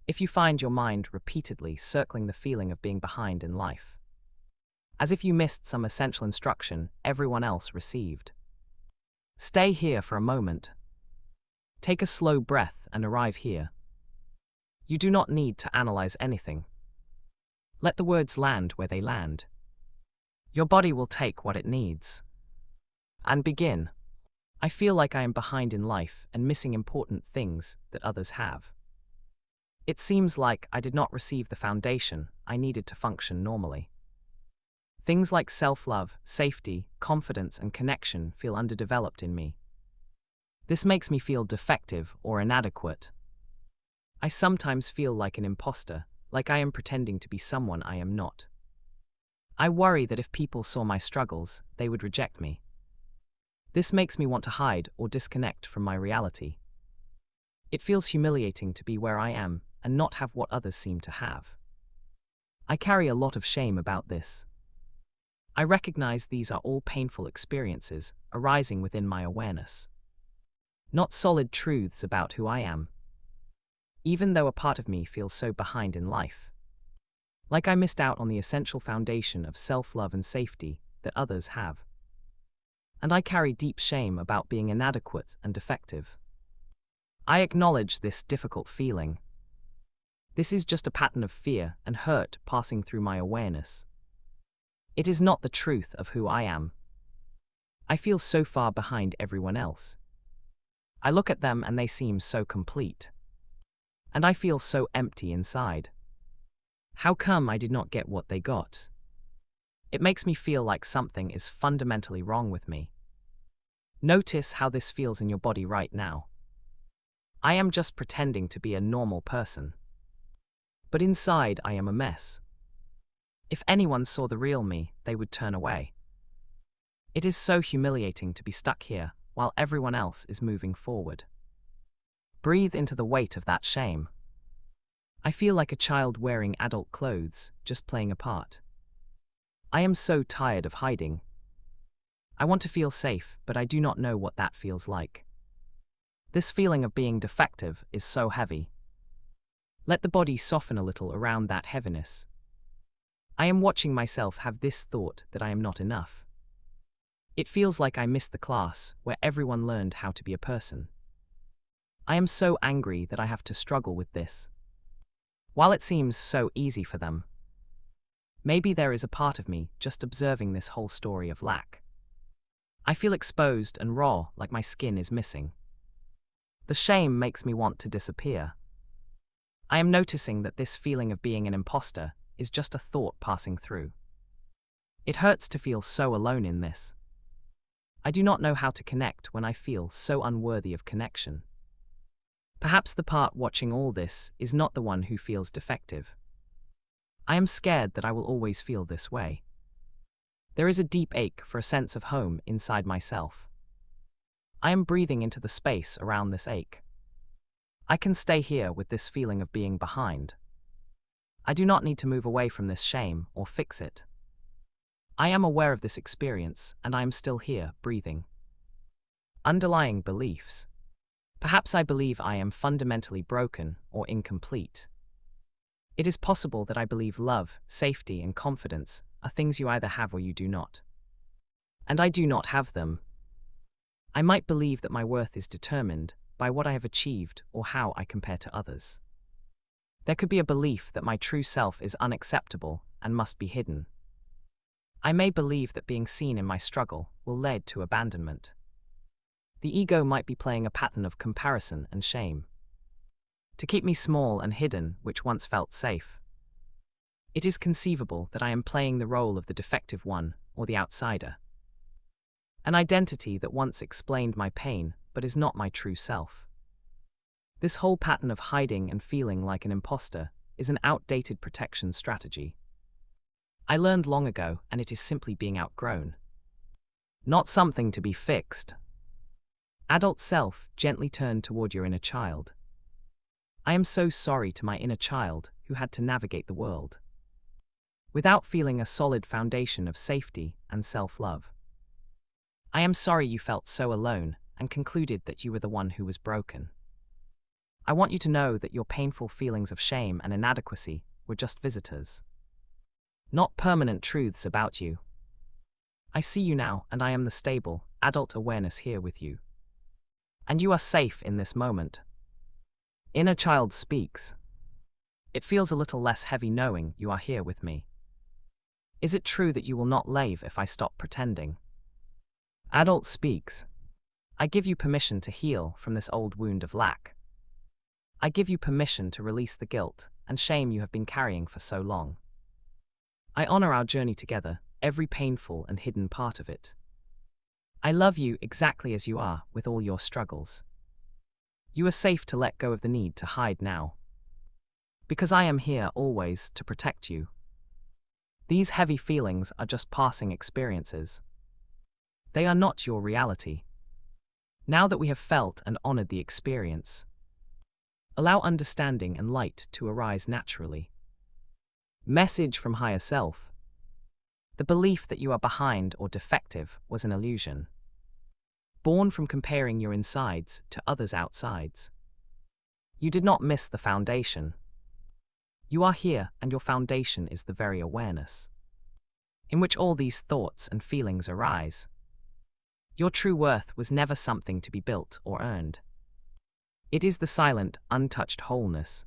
If you find your mind repeatedly circling the feeling of being behind in life, as if you missed some essential instruction everyone else received, stay here for a moment. Take a slow breath and arrive here. You do not need to analyze anything. Let the words land where they land. Your body will take what it needs. And begin. I feel like I am behind in life and missing important things that others have. It seems like I did not receive the foundation I needed to function normally. Things like self-love, safety, confidence, and connection feel underdeveloped in me. This makes me feel defective or inadequate. I sometimes feel like an impostor, like I am pretending to be someone I am not. I worry that if people saw my struggles, they would reject me. This makes me want to hide or disconnect from my reality. It feels humiliating to be where I am and not have what others seem to have. I carry a lot of shame about this. I recognize these are all painful experiences arising within my awareness, not solid truths about who I am. Even though a part of me feels so behind in life, like I missed out on the essential foundation of self-love and safety that others have. And I carry deep shame about being inadequate and defective. I acknowledge this difficult feeling. This is just a pattern of fear and hurt passing through my awareness. It is not the truth of who I am. I feel so far behind everyone else. I look at them and they seem so complete. And I feel so empty inside. How come I did not get what they got? It makes me feel like something is fundamentally wrong with me. Notice how this feels in your body right now. I am just pretending to be a normal person. But inside I am a mess. If anyone saw the real me, they would turn away. It is so humiliating to be stuck here while everyone else is moving forward. Breathe into the weight of that shame. I feel like a child wearing adult clothes, just playing a part. I am so tired of hiding. I want to feel safe, but I do not know what that feels like. This feeling of being defective is so heavy. Let the body soften a little around that heaviness. I am watching myself have this thought that I am not enough. It feels like I missed the class where everyone learned how to be a person. I am so angry that I have to struggle with this. While it seems so easy for them, maybe there is a part of me just observing this whole story of lack. I feel exposed and raw, like my skin is missing. The shame makes me want to disappear. I am noticing that this feeling of being an imposter is just a thought passing through. It hurts to feel so alone in this. I do not know how to connect when I feel so unworthy of connection. Perhaps the part watching all this is not the one who feels defective. I am scared that I will always feel this way. There is a deep ache for a sense of home inside myself. I am breathing into the space around this ache. I can stay here with this feeling of being behind. I do not need to move away from this shame or fix it. I am aware of this experience and I am still here, breathing. Underlying beliefs. Perhaps I believe I am fundamentally broken or incomplete. It is possible that I believe love, safety, and confidence are things you either have or you do not. And I do not have them. I might believe that my worth is determined by what I have achieved or how I compare to others. There could be a belief that my true self is unacceptable and must be hidden. I may believe that being seen in my struggle will lead to abandonment. The ego might be playing a pattern of comparison and shame to keep me small and hidden, which once felt safe. It is conceivable that I am playing the role of the defective one or the outsider, an identity that once explained my pain but is not my true self. This whole pattern of hiding and feeling like an imposter is an outdated protection strategy. I learned long ago, and it is simply being outgrown, not something to be fixed. Adult self, gently turn toward your inner child. I am so sorry to my inner child who had to navigate the world without feeling a solid foundation of safety and self-love. I am sorry you felt so alone and concluded that you were the one who was broken. I want you to know that your painful feelings of shame and inadequacy were just visitors, not permanent truths about you. I see you now, and I am the stable, adult awareness here with you. And you are safe in this moment. Inner child speaks. It feels a little less heavy knowing you are here with me. Is it true that you will not leave if I stop pretending? Adult speaks. I give you permission to heal from this old wound of lack. I give you permission to release the guilt and shame you have been carrying for so long. I honor our journey together, every painful and hidden part of it. I love you exactly as you are, with all your struggles. You are safe to let go of the need to hide now. Because I am here always to protect you. These heavy feelings are just passing experiences. They are not your reality. Now that we have felt and honored the experience, allow understanding and light to arise naturally. Message from higher self. The belief that you are behind or defective was an illusion, born from comparing your insides to others' outsides. You did not miss the foundation. You are here, and your foundation is the very awareness in which all these thoughts and feelings arise. Your true worth was never something to be built or earned. It is the silent, untouched wholeness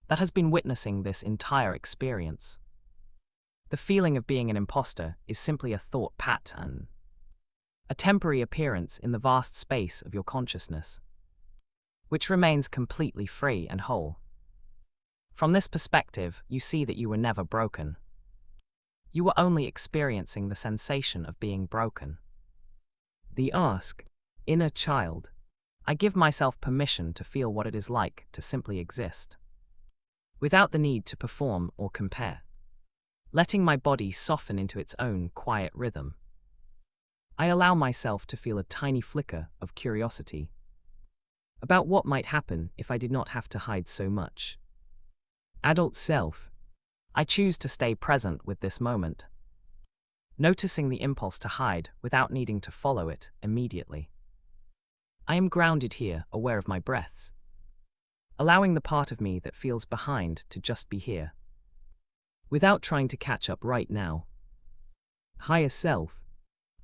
that has been witnessing this entire experience. The feeling of being an impostor is simply a thought pattern, a temporary appearance in the vast space of your consciousness, which remains completely free and whole. From this perspective, you see that you were never broken. You were only experiencing the sensation of being broken. The ask, inner child. I give myself permission to feel what it is like to simply exist, without the need to perform or compare, letting my body soften into its own quiet rhythm. I allow myself to feel a tiny flicker of curiosity about what might happen if I did not have to hide so much. Adult self. I choose to stay present with this moment, noticing the impulse to hide without needing to follow it immediately. I am grounded here, aware of my breaths, allowing the part of me that feels behind to just be here, without trying to catch up right now. Higher self.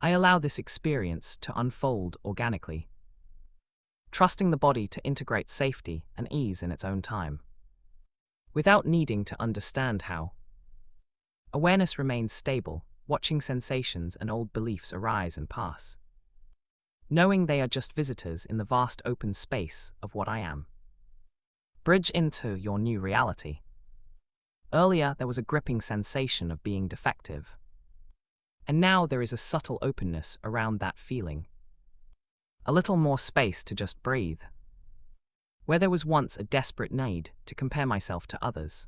I allow this experience to unfold organically, trusting the body to integrate safety and ease in its own time, without needing to understand how. Awareness remains stable, watching sensations and old beliefs arise and pass, knowing they are just visitors in the vast open space of what I am. Bridge into your new reality. Earlier, there was a gripping sensation of being defective, and now there is a subtle openness around that feeling. A little more space to just breathe. Where there was once a desperate need to compare myself to others,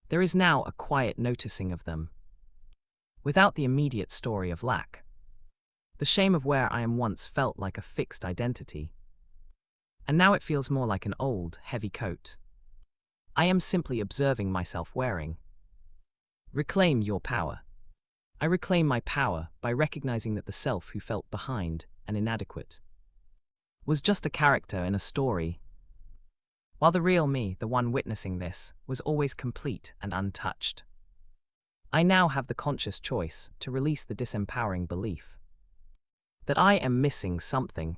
there is now a quiet noticing of them, without the immediate story of lack. The shame of where I am once felt like a fixed identity, and now it feels more like an old, heavy coat I am simply observing myself wearing. Reclaim your power. I reclaim my power by recognizing that the self who felt behind and inadequate was just a character in a story, while the real me, the one witnessing this, was always complete and untouched. I now have the conscious choice to release the disempowering belief that I am missing something,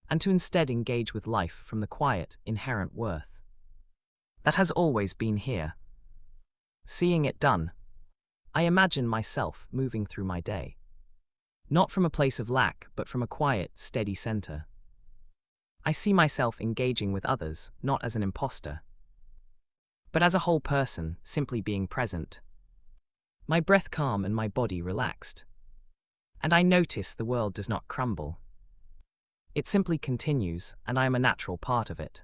and to instead engage with life from the quiet, inherent worth that has always been here. Seeing it done, I imagine myself moving through my day, not from a place of lack, but from a quiet, steady center. I see myself engaging with others, not as an imposter, but as a whole person, simply being present. My breath calm and my body relaxed. And I notice the world does not crumble. It simply continues, and I am a natural part of it.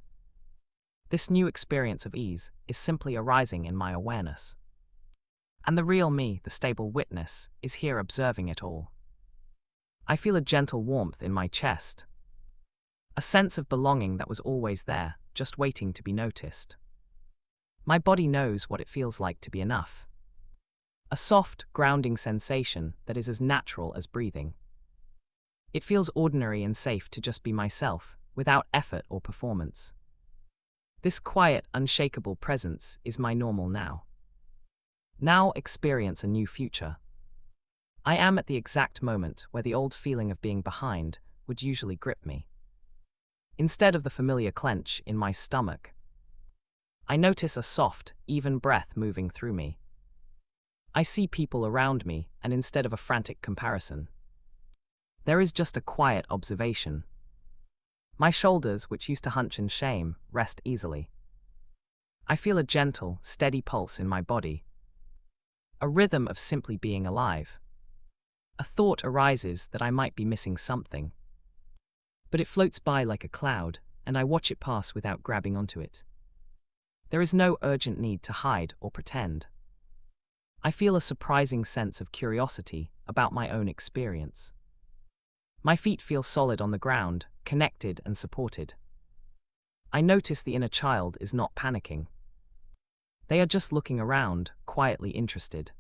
This new experience of ease is simply arising in my awareness. And the real me, the stable witness, is here observing it all. I feel a gentle warmth in my chest, a sense of belonging that was always there, just waiting to be noticed. My body knows what it feels like to be enough. A soft, grounding sensation that is as natural as breathing. It feels ordinary and safe to just be myself, without effort or performance. This quiet, unshakable presence is my normal now. Now experience a new future. I am at the exact moment where the old feeling of being behind would usually grip me. Instead of the familiar clench in my stomach, I notice a soft, even breath moving through me. I see people around me, and instead of a frantic comparison, there is just a quiet observation. My shoulders, which used to hunch in shame, rest easily. I feel a gentle, steady pulse in my body, a rhythm of simply being alive. A thought arises that I might be missing something, but it floats by like a cloud, and I watch it pass without grabbing onto it. There is no urgent need to hide or pretend. I feel a surprising sense of curiosity about my own experience. My feet feel solid on the ground, connected and supported. I notice the inner child is not panicking. They are just looking around, quietly interested.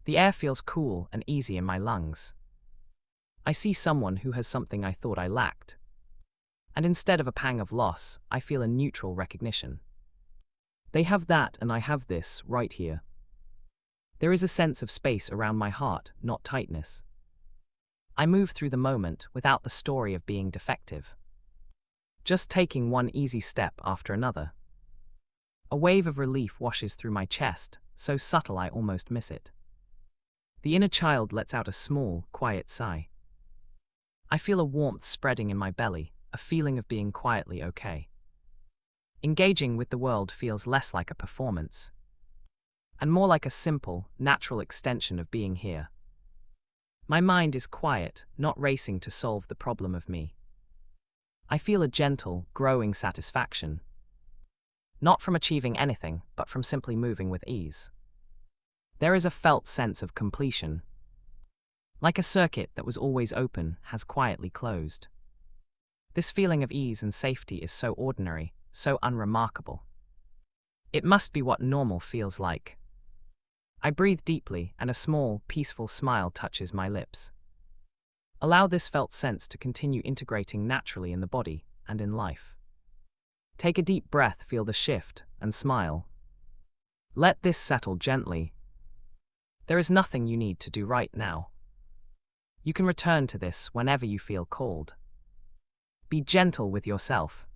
The air feels cool and easy in my lungs. I see someone who has something I thought I lacked. And instead of a pang of loss, I feel a neutral recognition. They have that and I have this right here. There is a sense of space around my heart, not tightness. I move through the moment without the story of being defective. Just taking one easy step after another. A wave of relief washes through my chest, so subtle I almost miss it. The inner child lets out a small, quiet sigh. I feel a warmth spreading in my belly, a feeling of being quietly okay. Engaging with the world feels less like a performance, and more like a simple, natural extension of being here. My mind is quiet, not racing to solve the problem of me. I feel a gentle, growing satisfaction. Not from achieving anything, but from simply moving with ease. There is a felt sense of completion. Like a circuit that was always open has quietly closed. This feeling of ease and safety is so ordinary, so unremarkable. It must be what normal feels like. I breathe deeply and a small, peaceful smile touches my lips. Allow this felt sense to continue integrating naturally in the body and in life. Take a deep breath, feel the shift, and smile. Let this settle gently. There is nothing you need to do right now. You can return to this whenever you feel called. Be gentle with yourself.